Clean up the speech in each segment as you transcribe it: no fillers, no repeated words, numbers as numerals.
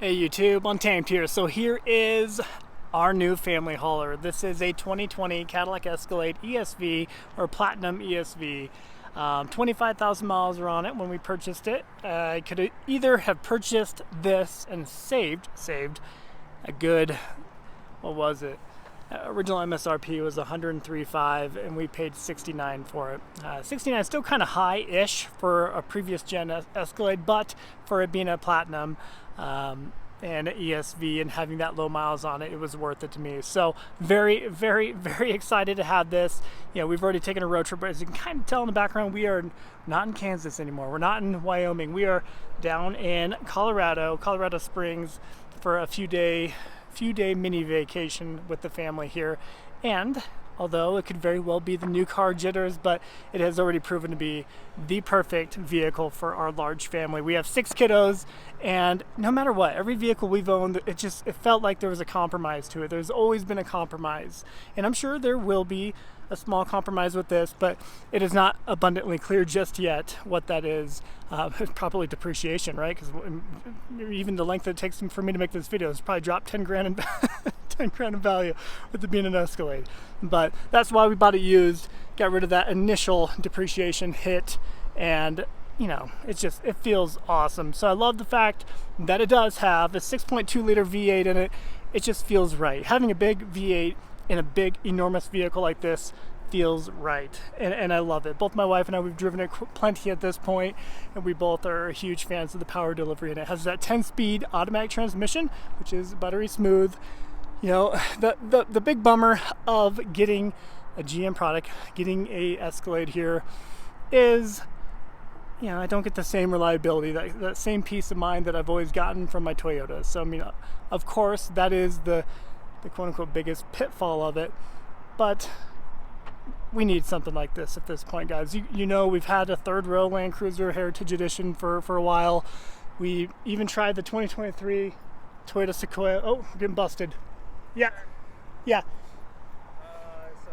Hey YouTube, Untamed here. So here is our new family hauler. This is a 2020 Cadillac Escalade ESV or Platinum ESV. 25,000 miles were on it when we purchased it. I could either have purchased this and saved a good, what was it? Original MSRP was $103,500 and we paid $69 for it. $69 is still kind of high-ish for a previous gen Escalade, but for it being a Platinum and an ESV and having that low miles on it, it was worth it to me. So very, very, very excited to have this. You know, we've already taken a road trip, but as you can kind of tell in the background, we are not in Kansas anymore. We're not in Wyoming. We are down in Colorado Springs for a few day mini vacation with the family here. And although it could very well be the new car jitters, but it has already proven to be the perfect vehicle for our large family. We have 6 kiddos, and no matter what, every vehicle we've owned, it felt like there was a compromise to it. There's always been a compromise, and I'm sure there will be a small compromise with this, but it is not abundantly clear just yet what that is. It's probably depreciation, right? Because even the length it takes for me to make this video has probably dropped 10 grand in 10 grand in value with it being an Escalade. But that's why we bought it used, got rid of that initial depreciation hit, and you know, it feels awesome. So I love the fact that it does have a 6.2 liter V8 in it. It just feels right. Having a big V8 in a big, enormous vehicle like this feels right, and I love it. Both my wife and I, we've driven it plenty at this point, and we both are huge fans of the power delivery. And it has that 10-speed automatic transmission, which is buttery smooth. You know, the big bummer of getting a GM product, getting a Escalade here, is, you know, I don't get the same reliability, that same peace of mind that I've always gotten from my Toyotas. So I mean, of course, that is the quote-unquote biggest pitfall of it, but we need something like this at this point, guys. You know, we've had a third row Land Cruiser Heritage Edition for a while. We even tried the 2023 Toyota Sequoia. Oh, we're getting busted. Yeah. So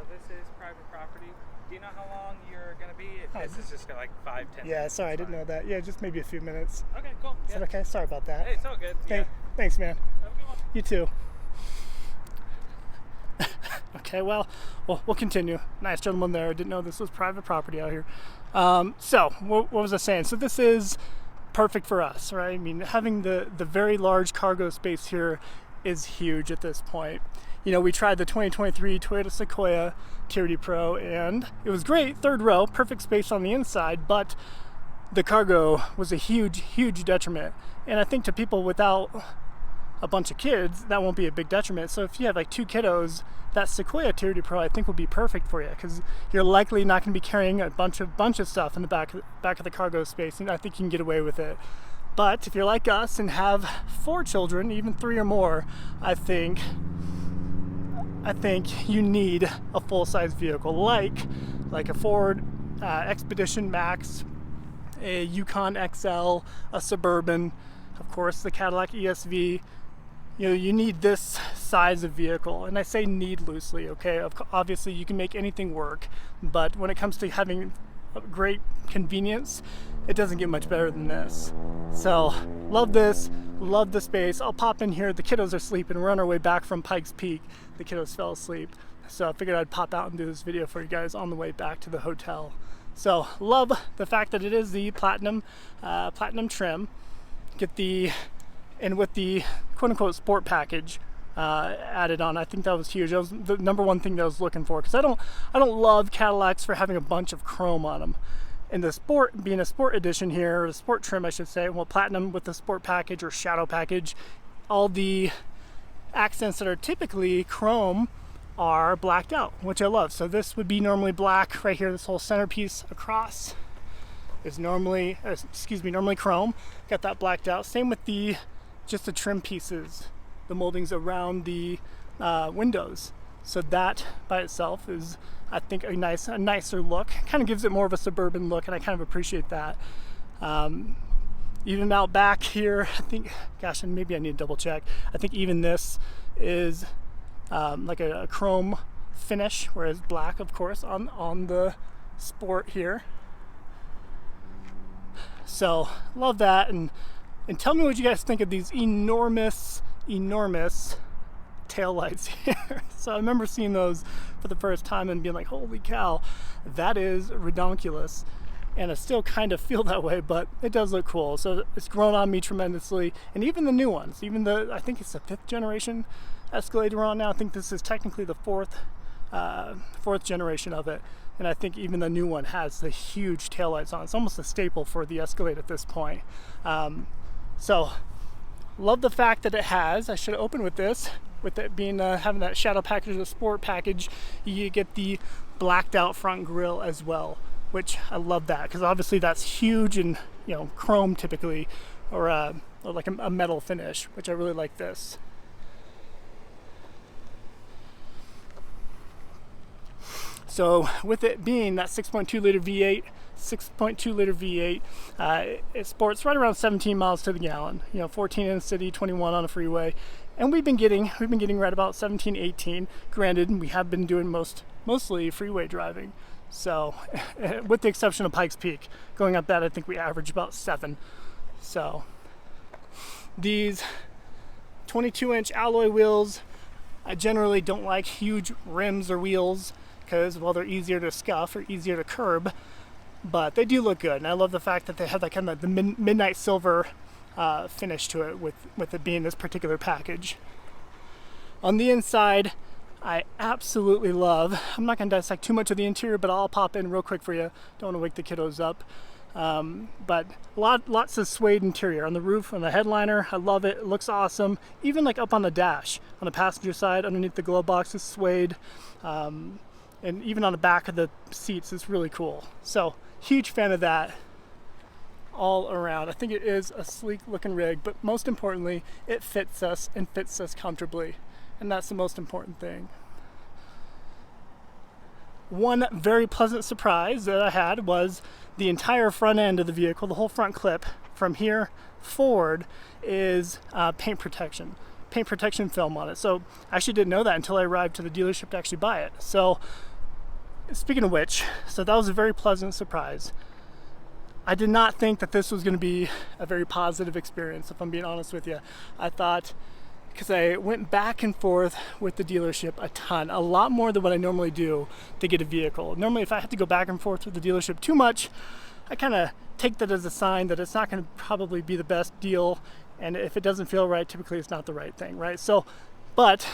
this is private property. Do you know how long you're going to be? If this is just like 5-10 minutes. Yeah, sorry, I didn't know that. Yeah, just maybe a few minutes. Okay, cool. Is that okay? Sorry about that. Hey, it's all good. Thanks, man. Have a good one. You too. Okay, well, we'll continue. Nice gentleman there. I didn't know this was private property out here. So, what was I saying? So this is perfect for us, right? I mean, having the very large cargo space here is huge at this point. You know, we tried the 2023 Toyota Sequoia TRD Pro, and it was great, third row, perfect space on the inside, but the cargo was a huge detriment. And I think to people without a bunch of kids, that won't be a big detriment. So if you have like 2 kiddos, that Sequoia TRD Pro I think will be perfect for you, because you're likely not going to be carrying a bunch of stuff in the back of the cargo space, and I think you can get away with it. But if you're like us and have 4 children, even 3 or more, I think you need a full-size vehicle like a Ford Expedition Max, a Yukon XL, a Suburban, of course the Cadillac ESV. You know, you need this size of vehicle, and I say need loosely, okay? Obviously you can make anything work, but when it comes to having great convenience, it doesn't get much better than this. So love this, love the space. I'll pop in here. The kiddos are sleeping. We're on our way back from Pikes Peak. The kiddos fell asleep, so I figured I'd pop out and do this video for you guys on the way back to the hotel. So love the fact that it is the platinum trim. And with the quote-unquote sport package added on, I think that was huge. That was the number one thing that I was looking for, because I don't love Cadillacs for having a bunch of chrome on them. And the sport, being a sport edition here, or the sport trim I should say, well, platinum with the sport package or shadow package, all the accents that are typically chrome are blacked out, which I love. So this would be normally black right here. This whole centerpiece across is normally chrome. Got that blacked out. Same with just the trim pieces, the moldings around the windows. So that by itself is, I think, a nicer look. Kind of gives it more of a suburban look, and I kind of appreciate that. Even out back here, I think, gosh, and maybe I need to double check. I think even this is like a chrome finish, whereas black, of course, on the Sport here. So love that. And And tell me what you guys think of these enormous tail lights here. So I remember seeing those for the first time and being like, holy cow, that is redonkulous. And I still kind of feel that way, but it does look cool. So it's grown on me tremendously. And even the new ones, I think it's the 5th generation Escalade we're on now. I think this is technically the fourth generation of it. And I think even the new one has the huge taillights on. It's almost a staple for the Escalade at this point. So love the fact that it has, I should have opened with this, with it being having that shadow package, the sport package, you get the blacked out front grille as well, which I love that, because obviously that's huge and, you know, chrome typically, or like a metal finish, which I really like this. So with it being that 6.2 liter V8, it sports right around 17 miles to the gallon. You know, 14 in the city, 21 on the freeway, and we've been getting right about 17, 18. Granted, we have been doing mostly freeway driving. So, with the exception of Pikes Peak, going up that, I think we average about 7. So, these 22-inch alloy wheels, I generally don't like huge rims or wheels because, well, they're easier to scuff or easier to curb, but they do look good. And I love the fact that they have that kind of the midnight silver finish to it with it being this particular package. On the inside, I absolutely love, I'm not going to dissect too much of the interior, but I'll pop in real quick for you. Don't want to wake the kiddos up. But lots of suede interior on the roof, on the headliner. I love it. It looks awesome. Even like up on the dash, on the passenger side, underneath the glove box is suede. And even on the back of the seats, it's really cool. So, huge fan of that all around. I think it is a sleek looking rig, but most importantly, it fits us and fits us comfortably. And that's the most important thing. One very pleasant surprise that I had was the entire front end of the vehicle, the whole front clip from here forward is paint protection film on it. So I actually didn't know that until I arrived to the dealership to actually buy it. So speaking of which, so that was a very pleasant surprise. I did not think that this was going to be a very positive experience, if I'm being honest with you. I thought, because I went back and forth with the dealership a lot more than what I normally do to get a vehicle. Normally, if I have to go back and forth with the dealership too much, I kind of take that as a sign that it's not going to probably be the best deal, and if it doesn't feel right, typically it's not the right thing, right? So, but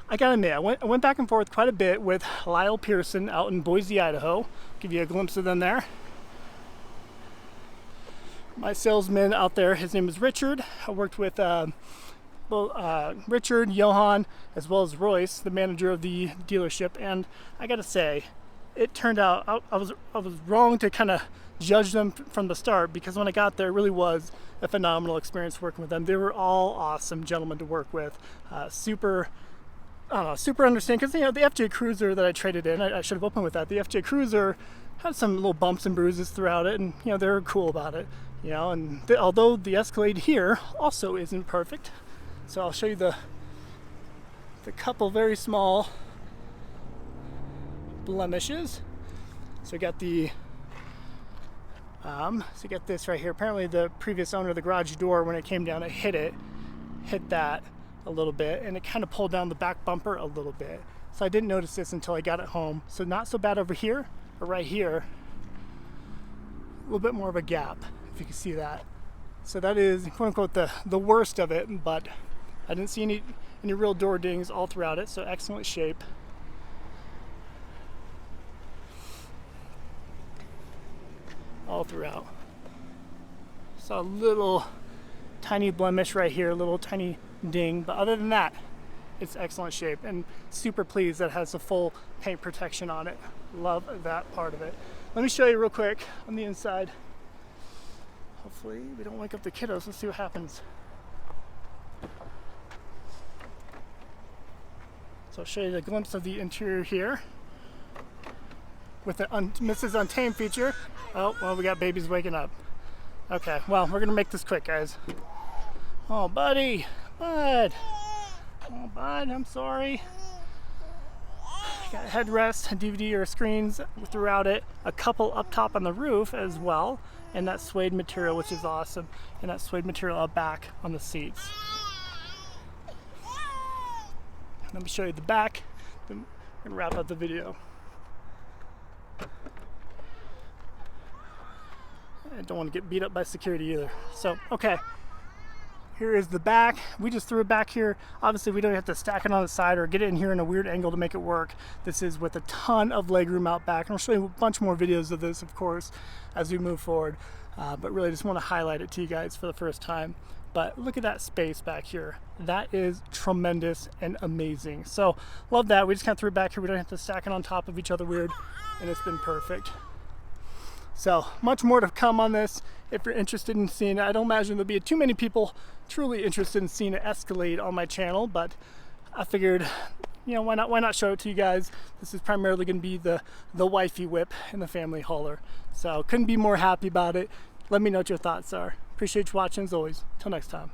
I gotta admit, I went back and forth quite a bit with Lyle Pearson out in Boise, Idaho. Give you a glimpse of them there. My salesman out there, his name is Richard. I worked with Richard, Johan, as well as Royce, the manager of the dealership, and I gotta say, it turned out I was wrong to kind of judge them from the start, because when I got there, it really was a phenomenal experience working with them. They were all awesome gentlemen to work with, super understanding, because, you know, the FJ Cruiser that I traded in, I should have opened with that. The FJ Cruiser had some little bumps and bruises throughout it, and, you know, they were cool about it, you know, and although the Escalade here also isn't perfect. So I'll show you the couple very small blemishes. So we got so you got this right here. Apparently the previous owner of the garage door, when it came down, it hit that a little bit, and it kind of pulled down the back bumper a little bit. So I didn't notice this until I got it home. So not so bad over here, but right here, a little bit more of a gap, if you can see that. So that is, quote unquote, the worst of it, but I didn't see any real door dings all throughout it, so excellent shape. All throughout. So a little tiny blemish right here, a little tiny ding, but other than that, it's excellent shape, and super pleased that it has a full paint protection on it. Love that part of it. Let me show you real quick on the inside. Hopefully we don't wake up the kiddos. Let's see what happens. So I'll show you the glimpse of the interior here with the Mrs. Untamed feature. Oh, well, we got babies waking up. Okay, well, we're gonna make this quick, guys. Oh, buddy, bud. Oh, bud, I'm sorry. Got headrest, DVD or screens throughout it. A couple up top on the roof as well. And that suede material, which is awesome. And that suede material up back on the seats. Let me show you the back. Then we're gonna wrap up the video. I don't want to get beat up by security either. So, okay. Here is the back. We just threw it back here. Obviously, we don't have to stack it on the side or get it in here in a weird angle to make it work. This is with a ton of legroom out back. And I'll show you a bunch more videos of this, of course, as we move forward. But really just want to highlight it to you guys for the first time. But look at that space back here. That is tremendous and amazing. So, love that. We just kind of threw it back here. We don't have to stack it on top of each other weird. And it's been perfect. So much more to come on this if you're interested in seeing it. I don't imagine there'll be too many people truly interested in seeing an Escalade on my channel, but I figured, you know, why not show it to you guys. This is primarily going to be the wifey whip and the family hauler. So couldn't be more happy about it. Let me know what your thoughts are. Appreciate you watching as always. Till next time.